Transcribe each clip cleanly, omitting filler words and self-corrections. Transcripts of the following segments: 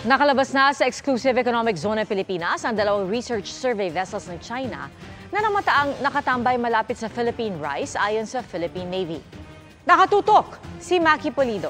Nakalabas na sa exclusive economic zone ng Pilipinas ang dalawang research survey vessels ng China na namataang nakatambay malapit sa Philippine Rice ayon sa Philippine Navy. Nakatutok si Maki Pulido.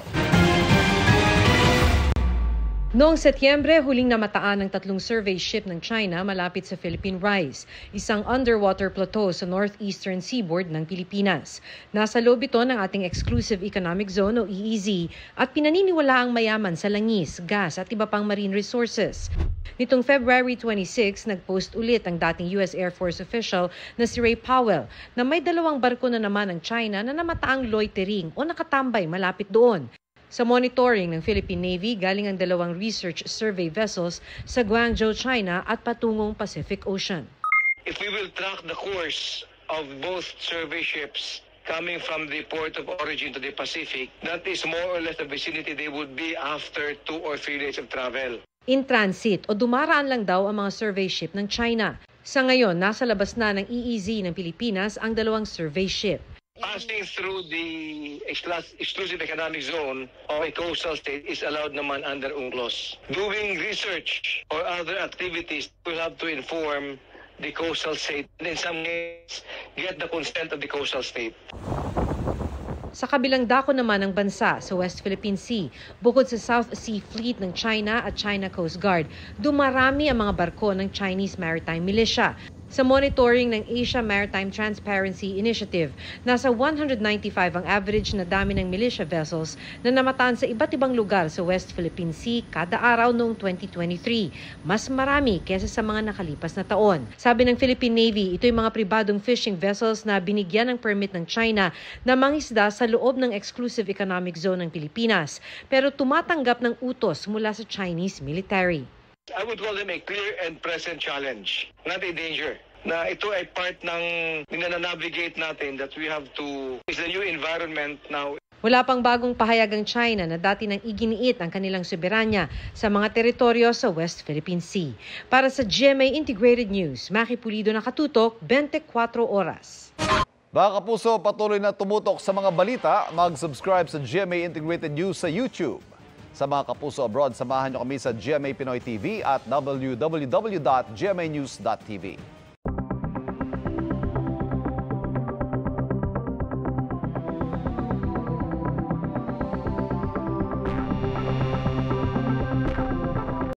Noong Setyembre, huling namataan ng tatlong survey ship ng China malapit sa Philippine Rice, isang underwater plateau sa northeastern seaboard ng Pilipinas. Nasa loob ito ng ating exclusive economic zone o EEZ at pinaniniwala ang mayaman sa langis, gas at iba pang marine resources. Nitong February 26, nag-post ulit ang dating US Air Force official na si Ray Powell na may dalawang barko na naman ng China na namataang loitering o nakatambay malapit doon. Sa monitoring ng Philippine Navy, galing ang dalawang research survey vessels sa Guangzhou, China at patungong Pacific Ocean. If we will track the course of both survey ships coming from the port of origin to the Pacific, that is more or less the vicinity they would be after 2 or 3 days of travel. In transit o dumaraan lang daw ang mga survey ship ng China. Sa ngayon, nasa labas na ng EEZ ng Pilipinas ang dalawang survey ship. Passing through the exclusive economic zone of a coastal state is allowed naman under UNCLOS. Doing research or other activities will have to inform the coastal state and in some cases get the consent of the coastal state. Sa kabilang dako naman ng bansa sa West Philippine Sea, bukod sa South Sea Fleet ng China at China Coast Guard, dumarami ang mga barko ng Chinese Maritime Militia. Sa monitoring ng Asia Maritime Transparency Initiative, nasa 195 ang average na dami ng militia vessels na namataan sa iba't ibang lugar sa West Philippine Sea kada araw noong 2023. Mas marami kaysa sa mga nakalipas na taon. Sabi ng Philippine Navy, ito'y mga pribadong fishing vessels na binigyan ng permit ng China na mangisda sa loob ng exclusive economic zone ng Pilipinas, pero tumatanggap ng utos mula sa Chinese military. I would call them a clear and present challenge, not a danger. Na ito ay part ng navigate natin that we have to, it's a new environment now. Wala pang bagong pahayag ang China na dati nang iginiit ang kanilang soberanya sa mga teritoryo sa West Philippine Sea. Para sa GMA Integrated News, Maki Pulido, nakatutok 24 oras. Mga kapuso, patuloy na tumutok sa mga balita, mag-subscribe sa GMA Integrated News sa YouTube. Sa mga kapuso abroad, samahan niyo kami sa GMA Pinoy TV at www.gmanews.tv.